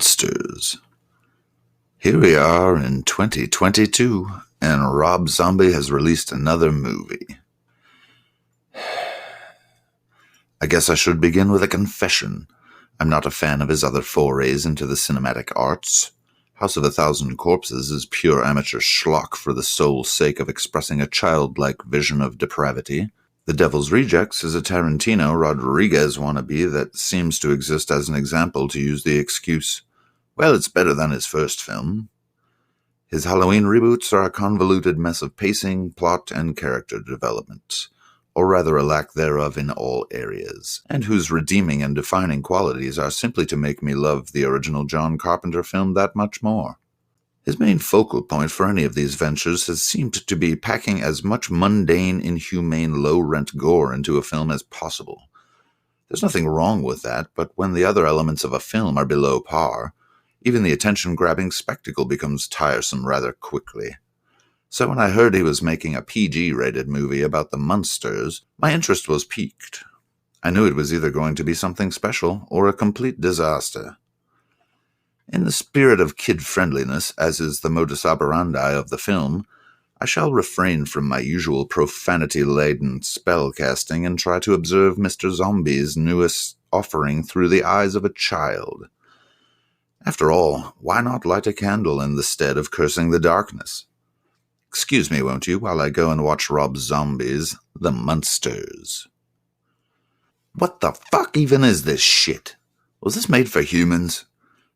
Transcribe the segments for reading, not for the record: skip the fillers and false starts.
Munsters. Here we are in 2022, and Rob Zombie has released another movie. I guess I should begin with a confession. I'm not a fan of his other forays into the cinematic arts. House of a Thousand Corpses is pure amateur schlock for the sole sake of expressing a childlike vision of depravity. The Devil's Rejects is a Tarantino Rodriguez wannabe that seems to exist as an example to use the excuse, well, it's better than his first film. His Halloween reboots are a convoluted mess of pacing, plot, and character development, or rather a lack thereof in all areas, and whose redeeming and defining qualities are simply to make me love the original John Carpenter film that much more. His main focal point for any of these ventures has seemed to be packing as much mundane, inhumane, low-rent gore into a film as possible. There's nothing wrong with that, but when the other elements of a film are below par, even the attention-grabbing spectacle becomes tiresome rather quickly. So when I heard he was making a PG-rated movie about the Munsters, my interest was piqued. I knew it was either going to be something special or a complete disaster. In the spirit of kid-friendliness, as is the modus operandi of the film, I shall refrain from my usual profanity-laden spellcasting and try to observe Mr. Zombie's newest offering through the eyes of a child. After all, why not light a candle in the stead of cursing the darkness? Excuse me, won't you, while I go and watch Rob Zombie's The Munsters. What the fuck even is this shit? Was this made for humans?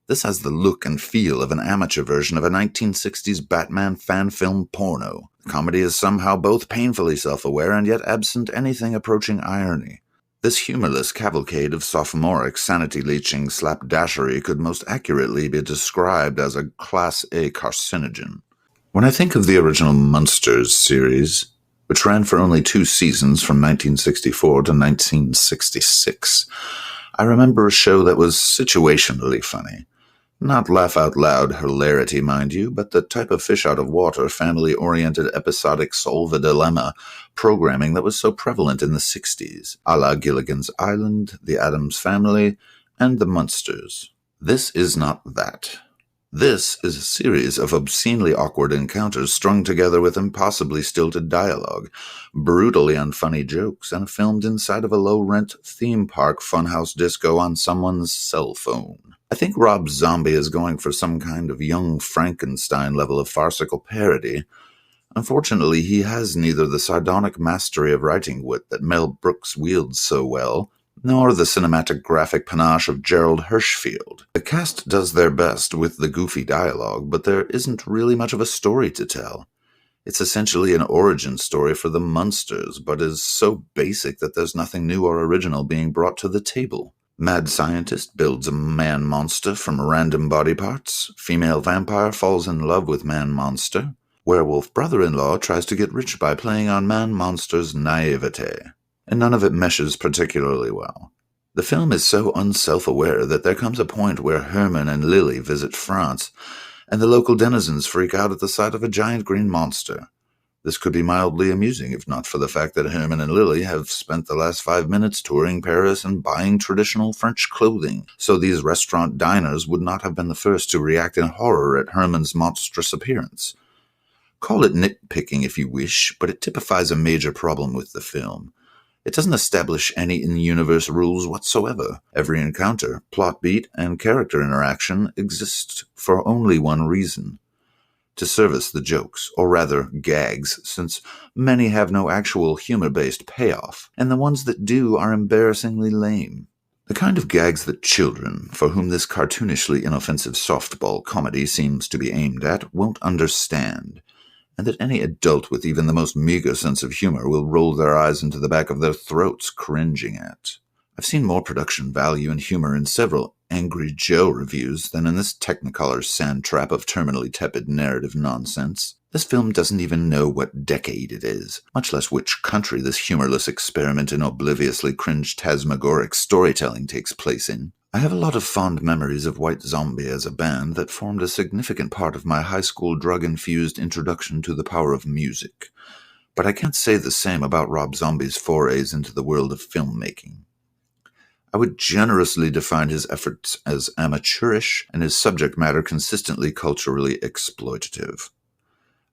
This has the look and feel of an amateur version of a 1960s Batman fan film porno. The comedy is somehow both painfully self-aware and yet absent anything approaching irony. This humorless cavalcade of sophomoric sanity-leeching slapdashery could most accurately be described as a Class A carcinogen. When I think of the original Munsters series, which ran for only 2 seasons from 1964 to 1966, I remember a show that was situationally funny. Not laugh-out-loud hilarity, mind you, but the type of fish-out-of-water, family-oriented episodic solve-a-dilemma programming that was so prevalent in the 60s, a la Gilligan's Island, The Addams Family, and The Munsters. This is not that. This is a series of obscenely awkward encounters strung together with impossibly stilted dialogue, brutally unfunny jokes, and filmed inside of a low-rent theme park funhouse disco on someone's cell phone. I think Rob Zombie is going for some kind of young Frankenstein level of farcical parody. Unfortunately, he has neither the sardonic mastery of writing wit that Mel Brooks wields so well, nor the cinematographic panache of Gerald Hirschfield. The cast does their best with the goofy dialogue, but there isn't really much of a story to tell. It's essentially an origin story for the Munsters, but is so basic that there's nothing new or original being brought to the table. Mad scientist builds a man-monster from random body parts. Female vampire falls in love with man-monster. Werewolf brother-in-law tries to get rich by playing on man-monster's naivete. And none of it meshes particularly well. The film is so unself-aware that there comes a point where Herman and Lily visit France, and the local denizens freak out at the sight of a giant green monster. This could be mildly amusing if not for the fact that Herman and Lily have spent the last 5 minutes touring Paris and buying traditional French clothing, so these restaurant diners would not have been the first to react in horror at Herman's monstrous appearance. Call it nitpicking if you wish, but it typifies a major problem with the film. It doesn't establish any in-universe rules whatsoever. Every encounter, plot beat, and character interaction exists for only one reason: to service the jokes, or rather gags, since many have no actual humor-based payoff, and the ones that do are embarrassingly lame. The kind of gags that children, for whom this cartoonishly inoffensive softball comedy seems to be aimed at, won't understand, and that any adult with even the most meager sense of humor will roll their eyes into the back of their throats cringing at. I've seen more production value and humor in several Angry Joe reviews than in this Technicolor sand trap of terminally tepid narrative nonsense. This film doesn't even know what decade it is, much less which country this humorless experiment in obliviously cringe-tasmagoric storytelling takes place in. I have a lot of fond memories of White Zombie as a band that formed a significant part of my high school drug-infused introduction to the power of music, but I can't say the same about Rob Zombie's forays into the world of filmmaking. I would generously define his efforts as amateurish and his subject matter consistently culturally exploitative.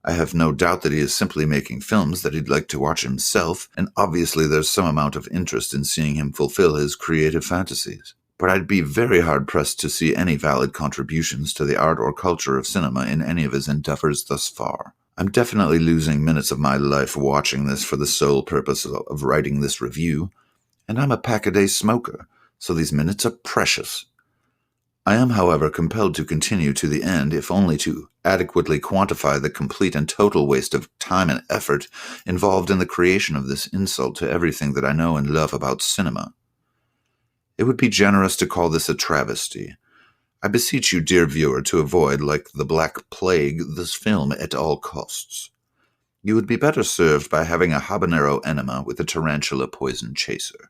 I have no doubt that he is simply making films that he'd like to watch himself, and obviously there's some amount of interest in seeing him fulfill his creative fantasies. But I'd be very hard-pressed to see any valid contributions to the art or culture of cinema in any of his endeavors thus far. I'm definitely losing minutes of my life watching this for the sole purpose of writing this review, and I'm a pack-a-day smoker, so these minutes are precious. I am, however, compelled to continue to the end, if only to adequately quantify the complete and total waste of time and effort involved in the creation of this insult to everything that I know and love about cinema. It would be generous to call this a travesty. I beseech you, dear viewer, to avoid, like the Black Plague, this film at all costs. You would be better served by having a habanero enema with a tarantula poison chaser.